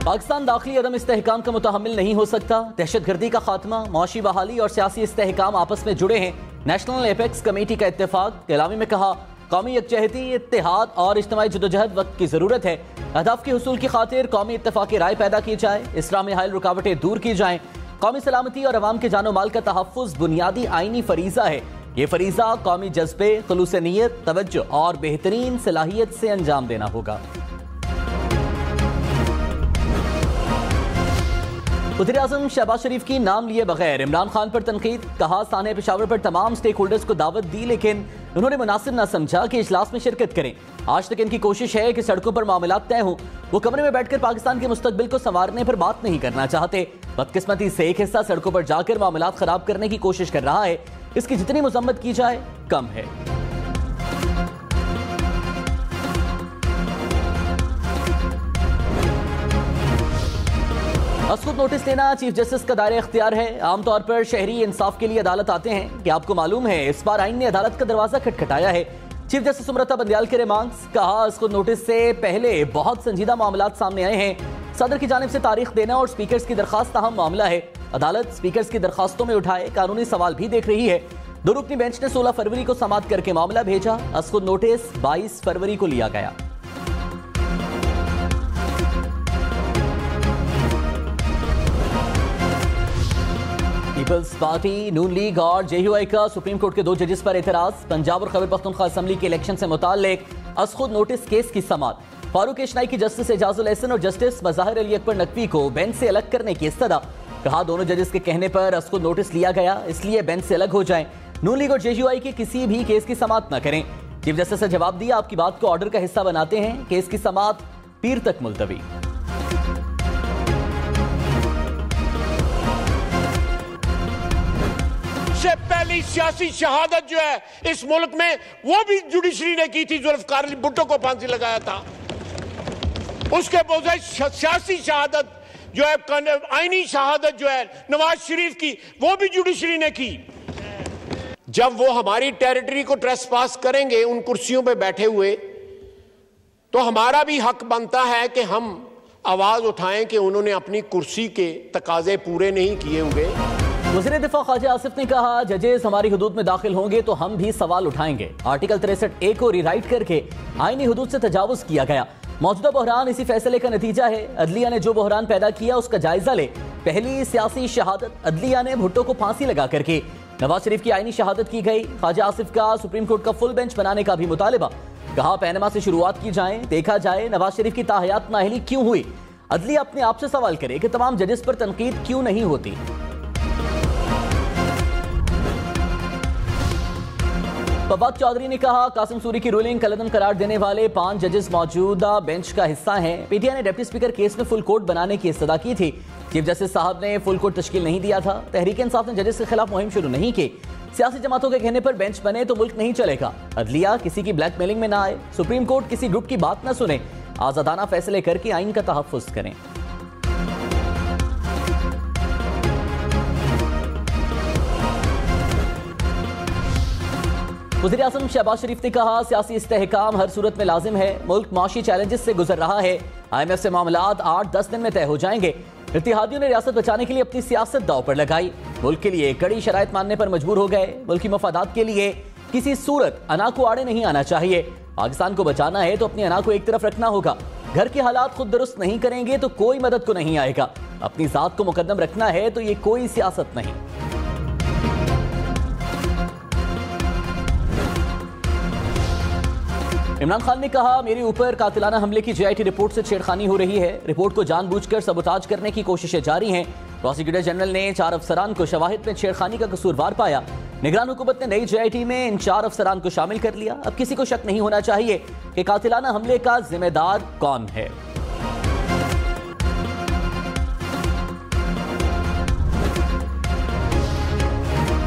पाकिस्तान दाखिली अदम इस्तेहकाम का मुतहम्मिल नहीं हो सकता। दहशतगर्दी का खात्मा, मौशी बहाली और सियासी इस्तेहकाम आपस में जुड़े हैं। नेशनल एपेक्स कमेटी का इत्तेफाक। एलामी में कहा, कौमी यकजहती, इत्तेहाद और इज्तिमाई जदोजहद वक्त की जरूरत है। अहदाफ के हुसूल की खातिर कौमी इत्तेफाक राय पैदा की जाए, इस राह में हायल रुकावटें दूर की जाएं। कौमी सलामती और अवाम के जानो माल का तहफ़्फ़ुज़ बुनियादी आईनी फरीज़ा है। ये फरीज़ा कौमी जज्बे, खुलूस नियत, तवज्जो और बेहतरीन सलाहियत से अंजाम देना होगा। वज़ीर-ए-आज़म शहबाज शरीफ की नाम लिए बगैर इमरान खान पर तनकीद। कहा, साने पेशावर पर तमाम स्टेक होल्डर्स को दावत दी, लेकिन उन्होंने मुनासिब न समझा कि इजलास में शिरकत करें। आज तक इनकी कोशिश है कि सड़कों पर मामलात तय हों। वो कमरे में बैठकर पाकिस्तान के मुस्तकबिल को संवारने पर बात नहीं करना चाहते। बदकिस्मती से एक हिस्सा सड़कों पर जाकर मामलात खराब करने की कोशिश कर रहा है। इसकी जितनी मजम्मत की जाए कम है। असखुद नोटिस लेना चीफ जस्टिस का दायरा इख्तियार है। आमतौर पर शहरी इंसाफ के लिए अदालत आते हैं। कि आपको मालूम है, इस बार आइन ने अदालत का दरवाजा खटखटाया है। चीफ जस्टिस सुमरता बंदियाल के रिमार्क्स। कहा, असखुद नोटिस से पहले बहुत संजीदा मामलात सामने आए हैं। सदर की जानिब से तारीख देना और स्पीकर्स की दरखास्त अहम मामला है। अदालत स्पीकर्स की दरखास्तों में उठाए कानूनी सवाल भी देख रही है। दो रुकनी बेंच ने 16 फरवरी को समाअत करके मामला भेजा। असखुद नोटिस 22 फरवरी को लिया गया। पीपल्स पार्टी, नून लीग और जेयूआई का सुप्रीम कोर्ट के 2 जजेस पर एतराज। पंजाब और खैबर पख्तूनख्वा असेंबली के इलेक्शन से मुताल्लिक असखुद नोटिस केस की समाअत। फारूक एशनाई की जस्टिस एजाजुल एहसन और जस्टिस मज़ाहिर अली अकबर नकवी को बेंच से अलग करने की इस्तदा। कहा, दोनों जजेस के कहने पर असखुद नोटिस लिया गया, इसलिए बेंच से अलग हो जाएं। नून लीग और जेयूआई के किसी भी केस की समाअत न करें। चीफ जस्टिस ने जवाब दिया, आपकी बात को ऑर्डर का हिस्सा बनाते हैं। केस की समाअत पीर तक मुलतवी। से पहली सियासी शहादत जो है इस मुल्क में, वो भी जुडिशरी ने की थी। जुल्फकार अली भुट्टो को फांसी लगाया था। उसके बजाय सियासी शहादत जो है, आईनी शहादत जो है नवाज शरीफ की, वो भी जुडिशरी ने की। जब वो हमारी टेरिटरी को ट्रेसपास करेंगे उन कुर्सियों पे बैठे हुए, तो हमारा भी हक बनता है कि हम आवाज उठाएं कि उन्होंने अपनी कुर्सी के तकाजे पूरे नहीं किए हुए। वज़ीर दिफा ख्वाजा आसिफ ने कहा, जजेस हमारी हुदूद में दाखिल होंगे तो हम भी सवाल उठाएंगे। आर्टिकल 63A को रिराइट करके आईनी हुदूद से तजावुज किया गया। मौजूदा बहरान इसी फैसले का नतीजा है। अदलिया ने जो बहरान पैदा किया उसका जायजा ले। पहली सियासी शहादत अदलिया ने भुट्टो को फांसी लगा करके। नवाज शरीफ की आईनी शहादत की गई। ख्वाजा आसिफ का सुप्रीम कोर्ट का फुल बेंच बनाने का भी मुतालिबा। कहा, पैनमा से शुरुआत की जाए, देखा जाए नवाज शरीफ की ताहयात नाअहली क्यों हुई। अदलिया अपने आप से सवाल करे कि तमाम जजेस पर तनकीद क्यों नहीं होती। फवाद चौधरी ने कहा, कासिम सूरी की रूलिंग कलअदम करार देने वाले 5 जजेस मौजूदा बेंच का हिस्सा हैं। पीटीआई ने डिप्टी स्पीकर केस में फुल कोर्ट बनाने की इस्तदा की थी। चीफ जस्टिस साहब ने फुल कोर्ट तश्कील नहीं दिया था। तहरीक इंसाफ ने जजेस के खिलाफ मुहिम शुरू नहीं की। सियासी जमातों के कहने पर बेंच बने तो मुल्क नहीं चलेगा। अदलिया किसी की ब्लैकमेलिंग में ना आए। सुप्रीम कोर्ट किसी ग्रुप की बात न सुने। आजादाना फैसले करके आइन का तहफ़्फ़ुज़ करें। वज़ीर-ए-आज़म शहबाज शरीफ ने कहा, सियासी इस्तेहकाम हर सूरत में लाजिम है। मुल्क माशी चैलेंजेस से गुजर रहा है। IMF से मामलात 8-10 दिन में तय हो जाएंगे। इत्तेहादियों ने रियासत बचाने के लिए अपनी सियासत दांव पर लगाई। मुल्क के लिए कड़ी शराइत मानने पर मजबूर हो गए। मुल्क की मफादात के लिए किसी सूरत अना को आड़े नहीं आना चाहिए। पाकिस्तान को बचाना है तो अपनी अना को एक तरफ रखना होगा। घर के हालात खुद दुरुस्त नहीं करेंगे तो कोई मदद को नहीं आएगा। अपनी जात को मुकद्दम रखना है तो ये कोई सियासत नहीं। इमरान खान ने कहा, मेरे ऊपर कातिलाना हमले की JIT रिपोर्ट से छेड़खानी हो रही है। रिपोर्ट को जानबूझकर सबोताज करने की कोशिशें जारी हैं। प्रोसिक्यूटर जनरल ने 4 अफसरान को शवाहिद में छेड़खानी का कसूरवार पाया। निगरान हुकूमत ने नई JIT में इन 4 अफसरान को शामिल कर लिया। अब किसी को शक नहीं होना चाहिए कि कातिलाना हमले का जिम्मेदार कौन है।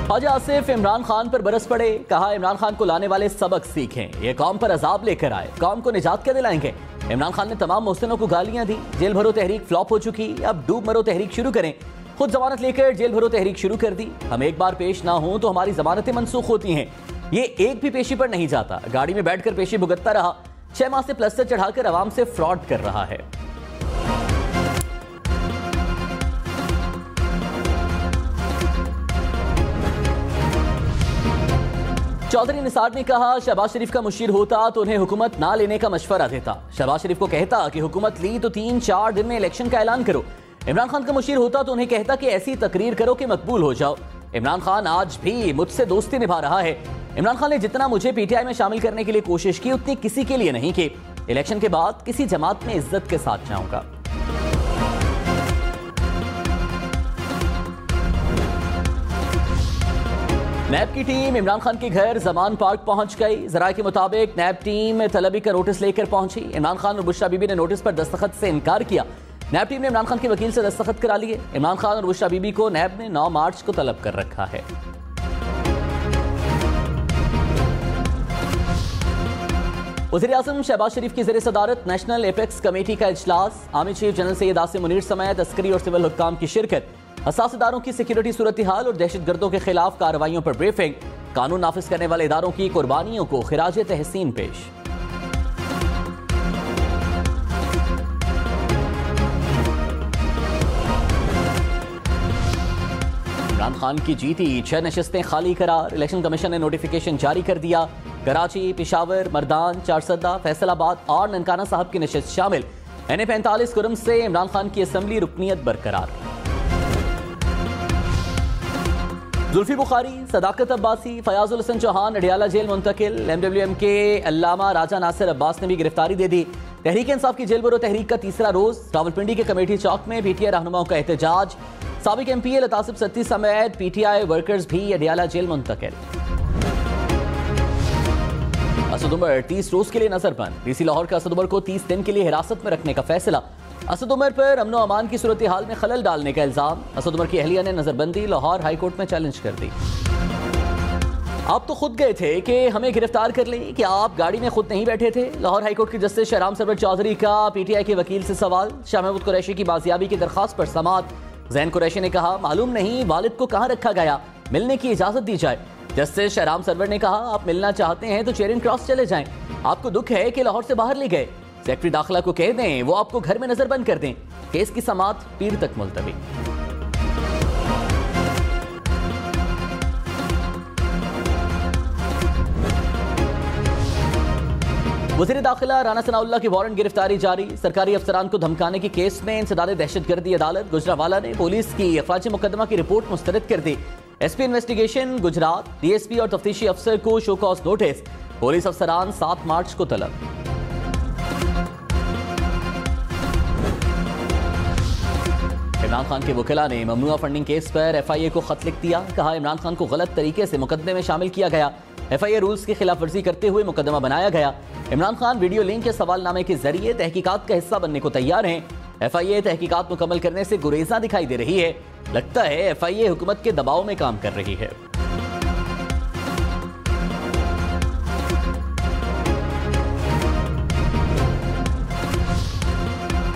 ख्वाजा आसिफ इमरान खान पर बरस पड़े। कहा, इमरान खान को लाने वाले सबक सीखें। ये कौम पर अजाब लेकर आए, कौम को निजात क्या दिलाएंगे। इमरान खान ने तमाम मुहसिनों को गालियां दी। जेल भरो तहरीक फ्लॉप हो चुकी, अब डूब मरो तहरीक शुरू करें। खुद जमानत लेकर जेल भरो तहरीक शुरू कर दी। हम एक बार पेश ना हो तो हमारी जमानतें मनसूख होती हैं। ये एक भी पेशी पर नहीं जाता। गाड़ी में बैठकर पेशी भुगतता रहा। 6 माह से प्लस्तर चढ़ाकर आवाम से फ्रॉड कर रहा है। चौधरी निसार ने कहा, शहबाज शरीफ का मुशीर होता तो उन्हें हुकूमत ना लेने का मशवरा देता। शहबाज शरीफ को कहता कि हुकूमत ली तो 3-4 दिन में इलेक्शन का ऐलान करो। इमरान खान का मुशीर होता तो उन्हें कहता कि ऐसी तकरीर करो कि मकबूल हो जाओ। इमरान खान आज भी मुझसे दोस्ती निभा रहा है। इमरान खान ने जितना मुझे पीटीआई में शामिल करने के लिए कोशिश की उतनी किसी के लिए नहीं की। इलेक्शन के बाद किसी जमात में इज्जत के साथ जाऊंगा। नैब की टीम इमरान खान के घर जमान पार्क पहुंच गई। जराये के मुताबिक नैब टीम तलबी का नोटिस लेकर पहुंची। इमरान खान और बुशरा बीबी ने नोटिस पर दस्तखत से इनकार किया। नैब टीम ने इमरान खान के वकील से दस्तखत करा लिए। इमरान खान और बुशरा बीबी को नैब ने 9 मार्च को तलब कर रखा है। वज़ीर-ए-आज़म शहबाज शरीफ की ज़ेर सदारत नेशनल एपेक्स कमेटी का इजलास। Army chief general Syed Asim Munir समेत अस्करी और सिविल हुक्काम की शिरकत। हसास इदारों की सिक्योरिटी सूरत हाल और दहशतगर्दों के खिलाफ कार्रवाइयों पर ब्रीफिंग। कानून नाफिज करने वाले इदारों की कुर्बानियों को खिराज तहसीन पेश। इमरान खान की जीती 6 नशिस्तें खाली करार। इलेक्शन कमीशन ने नोटिफिकेशन जारी कर दिया। कराची, पिशावर, मर्दान, चारसदा, फैसलाबाद और ननकाना साहब की नशिस्त शामिल। NA 45 कुरम से इमरान खान की असम्बली रुकनीत बरकरार। जुल्फी बुखारी, सदाकत अब्बासी, फयाजुल हसन चौहान अडियाला जेल मुंतकिल। MWM के अल्लामा राजा नासिर अब्बास ने भी गिरफ्तारी दे दी। तहरीक इंसाफ की जेल बरो तहरीक का तीसरा रोज। रावलपिंडी के कमेटी चौक में PTI रहनुमाओं का एहतजाज। साबिक MPA लतासिफ सत्ती समेत PTI वर्कर्स भी अडियाला जेल मुंतकिल। असद उमर 30 रोज के लिए नजरबंद। DC लाहौर का असद उमर को 30 दिन के लिए हिरासत में रखने का फैसला। असद उमर पर अमन अमान की सूरत हाल में खलल डालने का इल्जाम। असद उमर की अहलिया ने नजरबंदी लाहौर हाई कोर्ट में चैलेंज कर दी। आप तो खुद गए थे कि हमें गिरफ्तार कर लें, कि आप गाड़ी में खुद नहीं बैठे थे। लाहौर हाई कोर्ट के जस्टिस शहराम सरवर चौधरी का PTI के वकील से सवाल। शाह महमूद कुरैशी की बाजियाबी की दरखास्त पर समाअत। जैन कुरैशी ने कहा, मालूम नहीं वालिद को कहां रखा गया, मिलने की इजाजत दी जाए। जस्टिस शहराम सरवर ने कहा, आप मिलना चाहते हैं तो चेरिंग क्रॉस चले जाएं। आपको दुख है कि लाहौर से बाहर ले गए, सेक्रेटरी दाखिला को कह दें वो आपको घर में नजरबंद कर दें। केस की समाअत पीर तक मुलतवी। वज़ीर दाखिला राना सनाउल्लाह की वारंट गिरफ्तारी जारी। सरकारी अफसरान को धमकाने के केस में इंसदाद दहशतगर्दी अदालत गुजरावाला ने पुलिस की अखराज मुकदमा की रिपोर्ट मुस्तरद कर दी। SP इन्वेस्टिगेशन गुजरात, DSP और तफ्तीशी अफसर को शो कॉज नोटिस। पुलिस अफसरान 7 मार्च को तलब। इमरान खान के वकीला ने ममनुआ फंडिंग केस पर FIA को खत लिख दिया। कहा, इमरान खान को गलत तरीके से मुकदमे में शामिल किया गया। FIA रूल्स की खिलाफ वर्जी करते हुए मुकदमा बनाया गया। इमरान खान वीडियो लिंक के सवालनामे के जरिए तहकीकात का हिस्सा बनने को तैयार हैं। FIA तहकीकात मुकम्मल करने से गुरेजा दिखाई दे रही है। लगता है FIA हुकूमत के दबाव में काम कर रही है।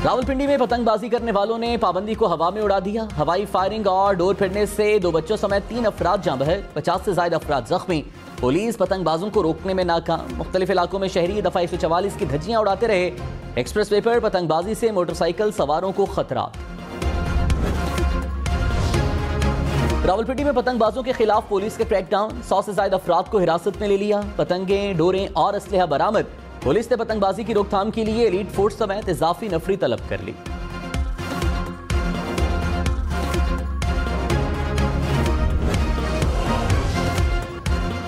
रावलपिंडी में पतंगबाजी करने वालों ने पाबंदी को हवा में उड़ा दिया। हवाई फायरिंग और डोर फिरने से 2 बच्चों समेत 3 अफराद जाँ बहक, 50 से ज्यादा अफराद जख्मी। पुलिस पतंगबाजों को रोकने में नाकाम। मुख्तलिफ इलाकों में शहरी दफा 144 की धज्जियां उड़ाते रहे। एक्सप्रेस वे पर पतंगबाजी से मोटरसाइकिल सवारों को खतरा। रावलपिंडी में पतंगबाजों के खिलाफ पुलिस के क्रैकडाउन। 100 से ज्यादा अफराद को हिरासत में ले लिया। पतंगें, डोरें और असलहा बरामद। पुलिस ने पतंगबाजी की रोकथाम के लिए एलीट फोर्स समेत इजाफी नफरी तलब कर ली।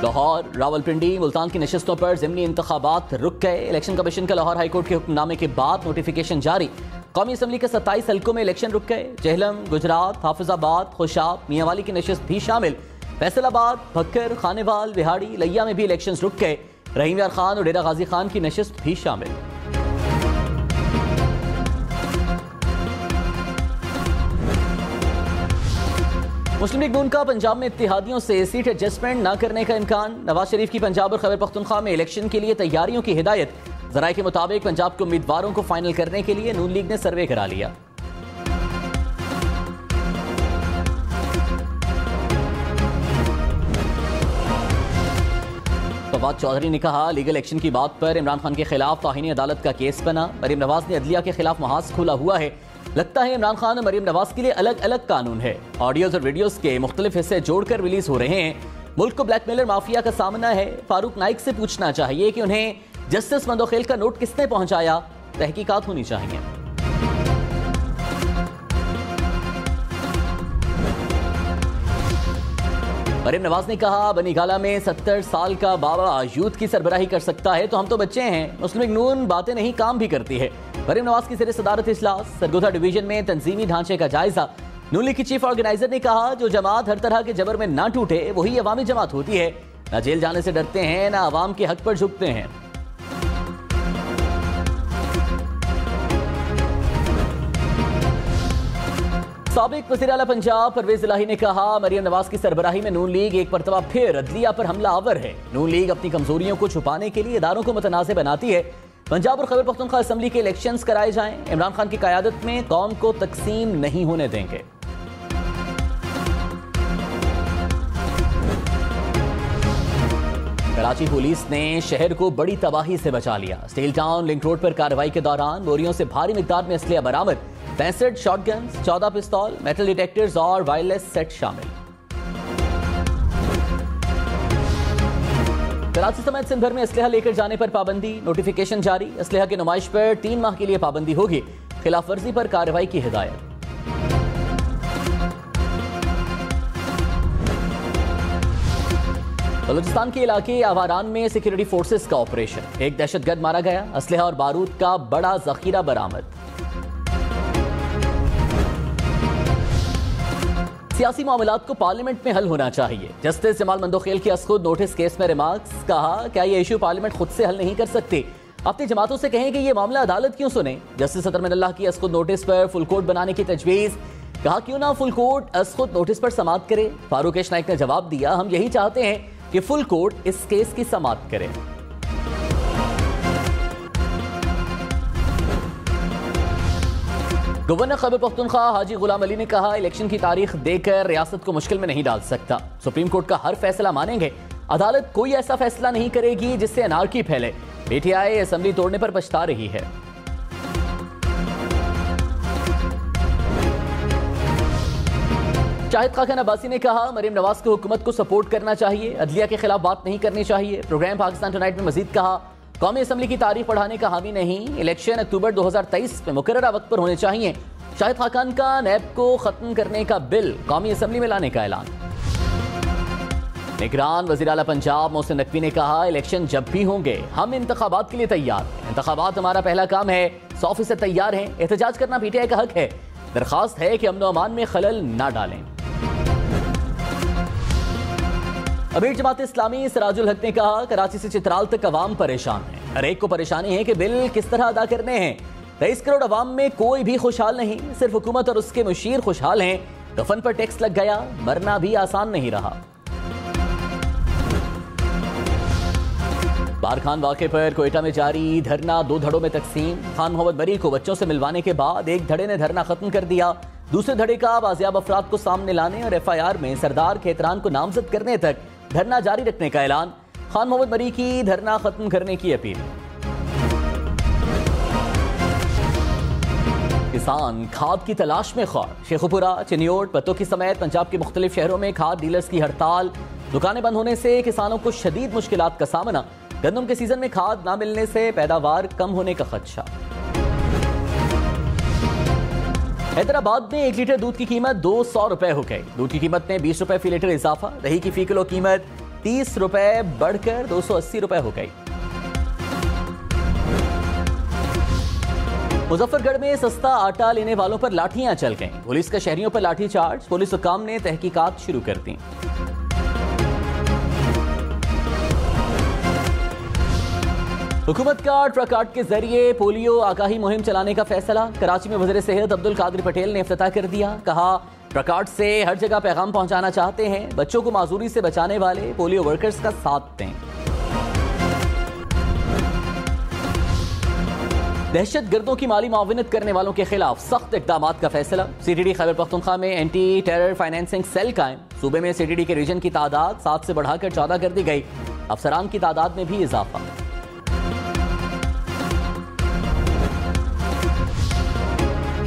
लाहौर, रावलपिंडी, मुल्तान की नशिस्तों पर ज़िमनी इंतखाबात रुक गए। इलेक्शन कमीशन का लाहौर हाईकोर्ट के हुक्मनामे के बाद नोटिफिकेशन जारी। कौमी असम्बली के 27 हल्कों में इलेक्शन रुक गए। जहलम, गुजरात, हाफिजाबाद, खुशाब, मियांवाली की नशिस्त भी शामिल। फैसलाबाद, भक्कर, खानेवाल, बिहाड़ी, लिया में भी इलेक्शन रुक गए। रहीम यार खान और डेरा गाजी खान की नशिस्त भी शामिल। मुस्लिम लीग नून का पंजाब में इत्तेहादियों से सीट एडजस्टमेंट न करने का इम्कान। नवाज शरीफ की पंजाब और खैबर पख्तूनख्वा में इलेक्शन के लिए तैयारियों की हिदायत। जराये के मुताबिक पंजाब के उम्मीदवारों को फाइनल करने के लिए नून लीग ने सर्वे करा लिया। फवाद चौधरी ने कहा, लीगल एक्शन की बात पर इमरान खान के खिलाफ तौहीन अदालत का केस बना। मरीम नवाज ने अदलिया के खिलाफ महाज खुला हुआ है। लगता है इमरान खान और मरीम नवाज के लिए अलग अलग कानून है। ऑडियोज और वीडियोस के मुख्तलिफ हिस्से जोड़कर रिलीज हो रहे हैं। मुल्क को ब्लैकमेलर माफिया का सामना है। फारूक नाइक से पूछना चाहिए कि उन्हें जस्टिस मंदोखेल का नोट किसने पहुंचाया। तहकीकात होनी चाहिए। मरीम नवाज ने कहा, बनीगाला में 70 साल का बाबा यूथ की सरबराही कर सकता है तो हम तो बच्चे हैं। मुस्लिम लीग नून बातें नहीं काम भी करती है। मरीम नवाज की ज़ेर सदारत इजलास। सरगोधा डिवीजन में तंजीमी ढांचे का जायजा। नून लीग की चीफ ऑर्गेनाइजर ने कहा, जो जमात हर तरह के जबर में ना टूटे वही अवामी जमात होती है। ना जेल जाने से डरते हैं, ना अवाम के हक पर झुकते हैं। साबिक वज़ीर आला पंजाब परवेज इलाही ने कहा, मरीम नवाज की सरबराही में नून लीग एक मरतबा फिर अदलिया पर हमला आवर है। नून लीग अपनी कमजोरियों को छुपाने के लिए इदारों को मुतनाज़ बनाती है। पंजाब और खैबर पख्तूनख्वा असम्बली के इलेक्शंस कराए जाएं। इमरान खान की क़यादत में कौम को तकसीम नहीं होने देंगे। कराची पुलिस ने शहर को बड़ी तबाही से बचा लिया। स्टील टाउन लिंक रोड पर कार्रवाई के दौरान बोरियों से भारी मिकदार में असलिया बरामद। 65 शॉटगन्स, 14 पिस्तौल, मेटल डिटेक्टर्स और वायरलेस सेट शामिल। कराची समेत सिंध भर में असलहा लेकर जाने पर पाबंदी। नोटिफिकेशन जारी। असलहा की नुमाइश पर 3 माह के लिए पाबंदी होगी। खिलाफ वर्जी पर कार्रवाई की हिदायत। बलूचिस्तान के इलाके आवारान में सिक्योरिटी फोर्सेस का ऑपरेशन। एक दहशतगर्द मारा गया। असलहा और बारूद का बड़ा जखीरा बरामद। सियासी मामलात को पार्लियामेंट में हल होना चाहिए। जस्टिस जमाल मंदोखेल की असखुद नोटिस केस में रिमार्क्स। कहा, क्या ये इशू पार्लियामेंट खुद से हल नहीं कर सकती? अपनी जमातों से कहें कि ये मामला अदालत क्यों सुने। जस्टिस सदर मिनल्लाह की असखुद नोटिस पर फुल कोर्ट बनाने की तजवीज। कहा, क्यों ना फुल कोर्ट असखुद नोटिस पर समाअत करे। फारूक नाइक ने जवाब दिया, हम यही चाहते हैं कि फुल कोर्ट इस केस की समाअत करे। गवर्नर खैबर पख्तूनख्वा हाजी गुलाम अली ने कहा, इलेक्शन की तारीख देकर रियासत को मुश्किल में नहीं डाल सकता। सुप्रीम कोर्ट का हर फैसला मानेंगे। अदालत कोई ऐसा फैसला नहीं करेगी जिससे अनारकी फैले। पीटीआई असेंबली तोड़ने पर पछता रही है। शाहिद खान अब्बासी ने कहा, मरीम नवाज को हुकूमत को सपोर्ट करना चाहिए। अदलिया के खिलाफ बात नहीं करनी चाहिए। प्रोग्राम पाकिस्तान टुनाइट में मजीद कहा, कौमी असम्बली की तारीख बढ़ाने का हामी नहीं। इलेक्शन अक्टूबर 2023 में मुकर्ररा वक्त पर होने चाहिए। शाहिद खान का नैब को खत्म करने का बिल कौमी असम्बली में लाने का ऐलान। निगरान वज़ीर आला पंजाब मोहसिन नकवी ने कहा, इलेक्शन जब भी होंगे हम इंतखाबात के लिए तैयार हैं। इंतखाबात हमारा पहला काम है। 100% तैयार हैं। एहतजाज करना पीटीआई का हक है। दरखास्त है कि अमन अमान में खलल ना डालें। अमीर जमात इस्लामी सिराजुल हक ने कहा, कराची से चित्राल तक अवाम परेशान है। हर एक को परेशानी है कि बिल किस तरह अदा करने हैं। 23 करोड़ अवाम में कोई भी खुशहाल नहीं। सिर्फ हुकूमत और उसके मुशीर खुशहाल हैं। कफन पर टैक्स लग गया, मरना भी आसान नहीं रहा। बार खान वाक़े पर कोयटा में जारी धरना 2 धड़ों में तकसीम। खान मोहम्मद बरी को बच्चों से मिलवाने के बाद एक धड़े ने धरना खत्म कर दिया। दूसरे धड़े का बाजियाब अफराद को सामने लाने और FIR में सरदार खेतरान को नामजद करने तक धरना जारी रखने का ऐलान। खान मोहम्मद बरी की धरना खत्म करने की अपील। किसान खाद की तलाश में खौर। शेखुपुरा, चिन्योट, पत्तोकी समेत पंजाब के मुख्तलिफ शहरों में खाद डीलर्स की हड़ताल। दुकानें बंद होने से किसानों को शदीद मुश्किलात का सामना। गंदम के सीजन में खाद ना मिलने से पैदावार कम होने का खदशा। हैदराबाद में 1 लीटर दूध की कीमत 200 रुपए हो गई। दूध की कीमत में 20 रुपए फी लीटर इजाफा। दही की फी किलो कीमत 30 रुपए बढ़कर 280 रुपए हो गई। मुजफ्फरगढ़ में सस्ता आटा लेने वालों पर लाठियां चल गईं। पुलिस का शहरियों पर लाठीचार्ज। पुलिस हुकाम ने तहकीकात शुरू कर दी। हुकूमत का ट्रक कार्ड के जरिए पोलियो आगाही मुहिम चलाने का फैसला। कराची में वज़ीर सेहत अब्दुल कादिर पटेल ने इफ्तिताह कर दिया। कहा, ट्रक कार्ड से हर जगह पैगाम पहुंचाना चाहते हैं। बच्चों को माजूरी से बचाने वाले पोलियो वर्कर्स का साथ दें। दहशतगर्दों की माली मुआवनत करने वालों के खिलाफ सख्त इक़दामात का फैसला। CTD खैबर पख्तूनख्वा में एंटी टेरर फाइनेंसिंग सेल कायम। सूबे में CTD के रीजन की तादाद 7 से बढ़ाकर 14 कर दी गई। अफसरान की तादाद में भी इजाफा।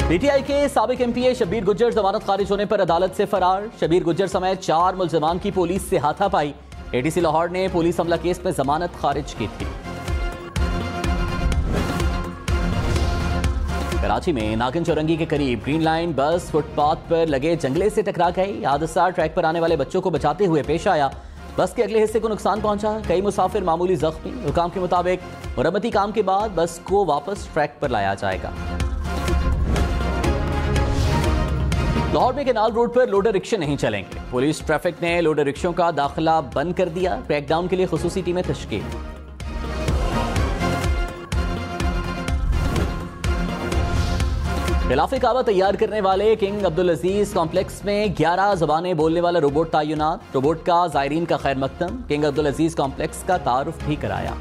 पीटीआई के साबिक एमपीए शब्बीर गुज्जर जमानत खारिज होने पर अदालत से फरार। शब्बीर गुज्जर समेत 4 मुल्जिमान की पुलिस से हाथापाई। एडीसी लाहौर ने पुलिस हमला केस में जमानत खारिज की थी। कराची में नागिन चौरंगी के करीब ग्रीन लाइन बस फुटपाथ पर लगे जंगले से टकरा गई। हादसा ट्रैक पर आने वाले बच्चों को बचाते हुए पेश आया। बस के अगले हिस्से को नुकसान पहुंचा। कई मुसाफिर मामूली जख्मी। हुकाम के मुताबिक मुरम्मती काम के बाद बस को वापस ट्रैक पर लाया जाएगा। लाहौर में केनाल रोड पर लोडर रिक्शे नहीं चलेंगे। पुलिस ट्रैफिक ने लोडर रिक्शों का दाखिला बंद कर दिया। क्रैकडाउन के लिए खुसूसी टीमें तश्कील। खिलाफे काबा तैयार करने वाले किंग अब्दुल अजीज कॉम्प्लेक्स में 11 ज़बानें बोलने वाला रोबोट तैनात। रोबोट का ज़ायरीन का खैर मकदम। किंग अब्दुल अजीज कॉम्प्लेक्स का तारुफ भी कराया।